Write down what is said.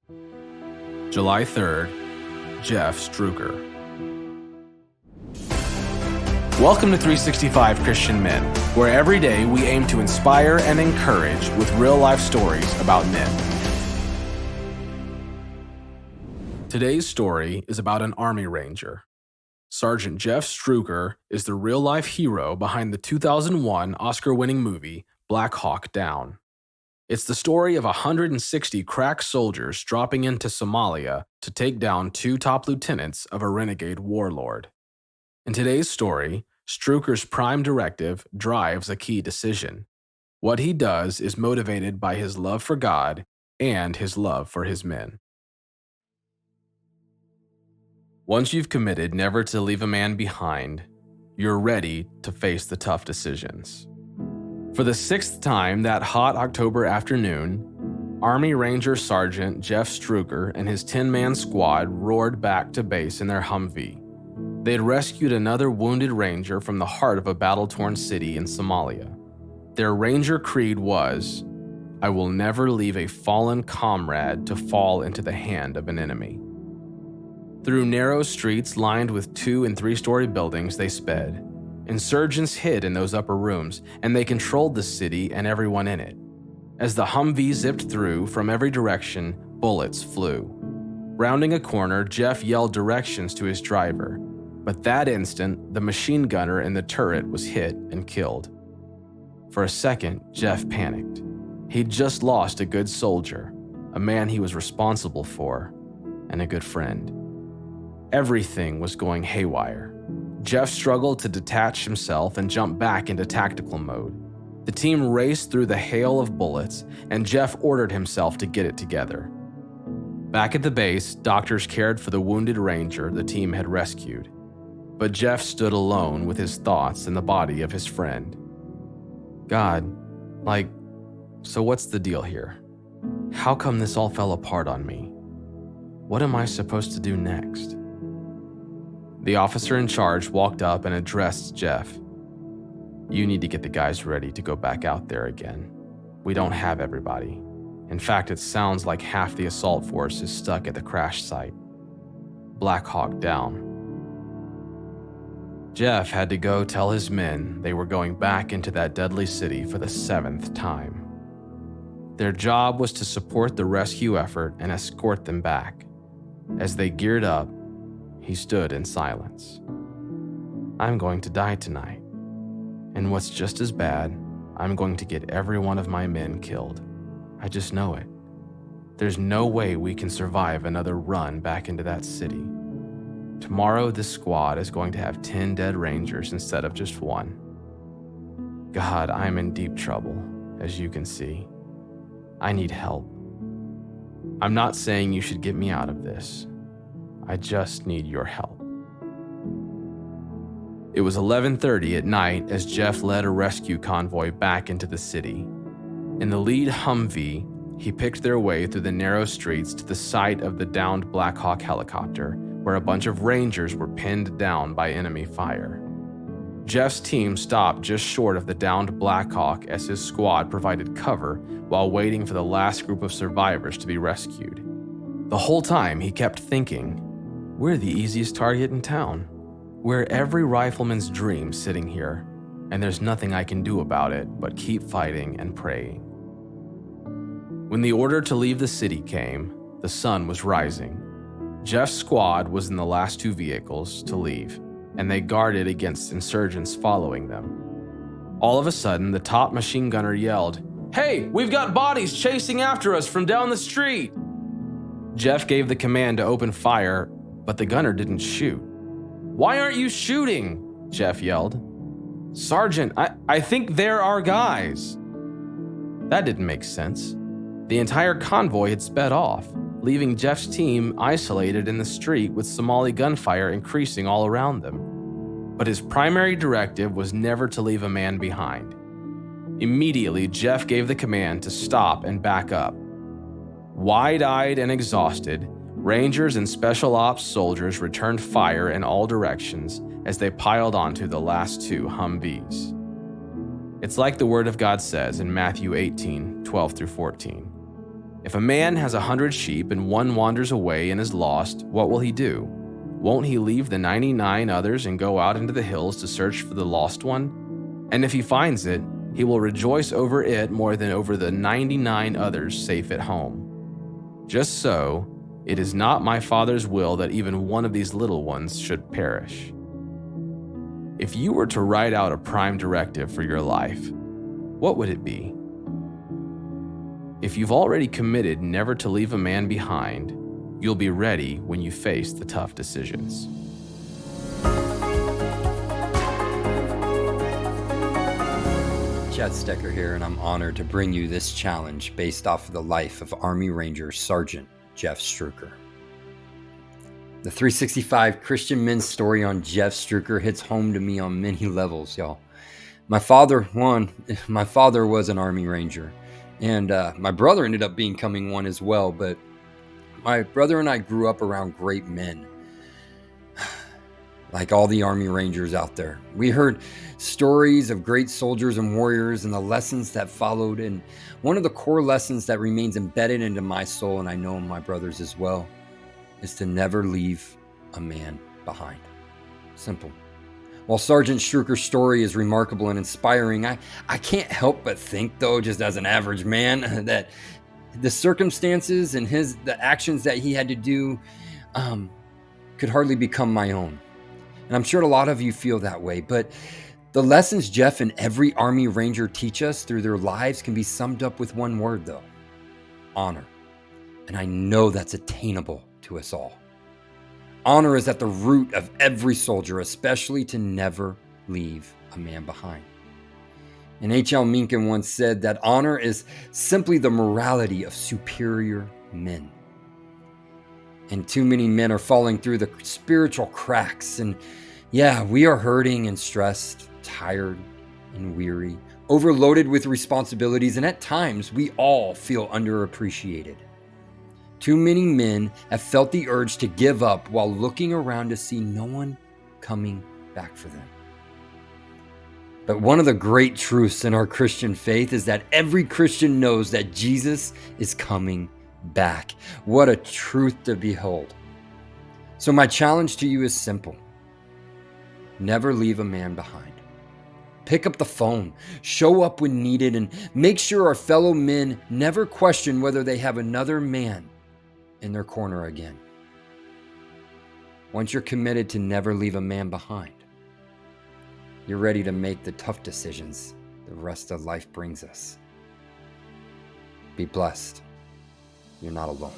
July 3rd, Jeff Struecker. Welcome to 365 Christian Men, where every day we aim to inspire and encourage with real-life stories about men. Today's story is about an Army Ranger. Sergeant Jeff Struecker is the real-life hero behind the 2001 Oscar-winning movie Black Hawk Down. It's the story of 160 crack soldiers dropping into Somalia to take down 2 top lieutenants of a renegade warlord. In today's story, Struecker's prime directive drives a key decision. What he does is motivated by his love for God and his love for his men. Once you've committed never to leave a man behind, you're ready to face the tough decisions. For the 6th time that hot October afternoon, Army Ranger Sergeant Jeff Struecker and his 10-man squad roared back to base in their Humvee. They had rescued another wounded ranger from the heart of a battle-torn city in Somalia. Their ranger creed was, "I will never leave a fallen comrade to fall into the hand of an enemy." Through narrow streets lined with 2- and 3-story buildings they sped. Insurgents hid in those upper rooms, and they controlled the city and everyone in it. As the Humvee zipped through, from every direction, bullets flew. Rounding a corner, Jeff yelled directions to his driver, but that instant, the machine gunner in the turret was hit and killed. For a second, Jeff panicked. He'd just lost a good soldier, a man he was responsible for, and a good friend. Everything was going haywire. Jeff struggled to detach himself and jump back into tactical mode. The team raced through the hail of bullets, and Jeff ordered himself to get it together. Back at the base, doctors cared for the wounded ranger the team had rescued. But Jeff stood alone with his thoughts and the body of his friend. God, so what's the deal here? How come this all fell apart on me? What am I supposed to do next? The officer in charge walked up and addressed Jeff. You need to get the guys ready to go back out there again. We don't have everybody. In fact, it sounds like half the assault force is stuck at the crash site. Black Hawk Down. Jeff had to go tell his men they were going back into that deadly city for the 7th time. Their job was to support the rescue effort and escort them back. As they geared up, he stood in silence. I'm going to die tonight. And what's just as bad, I'm going to get every one of my men killed. I just know it. There's no way we can survive another run back into that city. Tomorrow, this squad is going to have 10 dead rangers instead of just 1. God, I'm in deep trouble, as you can see. I need help. I'm not saying you should get me out of this. I just need your help. It was 11:30 at night as Jeff led a rescue convoy back into the city. In the lead Humvee, he picked their way through the narrow streets to the site of the downed Black Hawk helicopter, where a bunch of Rangers were pinned down by enemy fire. Jeff's team stopped just short of the downed Black Hawk as his squad provided cover while waiting for the last group of survivors to be rescued. The whole time he kept thinking, we're the easiest target in town. We're every rifleman's dream sitting here, and there's nothing I can do about it but keep fighting and praying. When the order to leave the city came, the sun was rising. Jeff's squad was in the last 2 vehicles to leave, and they guarded against insurgents following them. All of a sudden, the top machine gunner yelled, "Hey, we've got bodies chasing after us from down the street!" Jeff gave the command to open fire, but the gunner didn't shoot. "Why aren't you shooting?" Jeff yelled. "Sergeant, I think they're our guys." That didn't make sense. The entire convoy had sped off, leaving Jeff's team isolated in the street with Somali gunfire increasing all around them. But his primary directive was never to leave a man behind. Immediately, Jeff gave the command to stop and back up. Wide-eyed and exhausted, Rangers and Special Ops soldiers returned fire in all directions as they piled onto the last 2 Humvees. It's like the Word of God says in Matthew 18:12-14. If a man has 100 sheep and one wanders away and is lost, what will he do? Won't he leave the 99 others and go out into the hills to search for the lost one? And if he finds it, he will rejoice over it more than over the 99 others safe at home. Just so, it is not my Father's will that even one of these little ones should perish. If you were to write out a prime directive for your life, what would it be? If you've already committed never to leave a man behind, you'll be ready when you face the tough decisions. Chad Struecker here, and I'm honored to bring you this challenge based off of the life of Army Ranger Sergeant Jeff Struecker. The 365 Christian men's story on Jeff Struecker hits home to me on many levels, y'all. My father was an Army Ranger, and my brother ended up becoming one as well, but my brother and I grew up around great men, like all the Army Rangers out there. We heard stories of great soldiers and warriors and the lessons that followed, and one of the core lessons that remains embedded into my soul, and I know my brothers as well, is to never leave a man behind. Simple. While Sergeant Struecker's story is remarkable and inspiring, I can't help but think, though, just as an average man, that the circumstances and the actions that he had to do could hardly become my own. And I'm sure a lot of you feel that way, but the lessons Jeff and every Army Ranger teach us through their lives can be summed up with one word, though: honor. And I know that's attainable to us all. Honor is at the root of every soldier, especially to never leave a man behind. And H.L. Mencken once said that honor is simply the morality of superior men. And too many men are falling through the spiritual cracks. And yeah, we are hurting and stressed, tired and weary, overloaded with responsibilities, and at times we all feel underappreciated. Too many men have felt the urge to give up while looking around to see no one coming back for them. But one of the great truths in our Christian faith is that every Christian knows that Jesus is coming back. What a truth to behold. So my challenge to you is simple. Never leave a man behind. Pick up the phone, show up when needed, and make sure our fellow men never question whether they have another man in their corner again. Once you're committed to never leave a man behind, you're ready to make the tough decisions the rest of life brings us. Be blessed. You're not alone.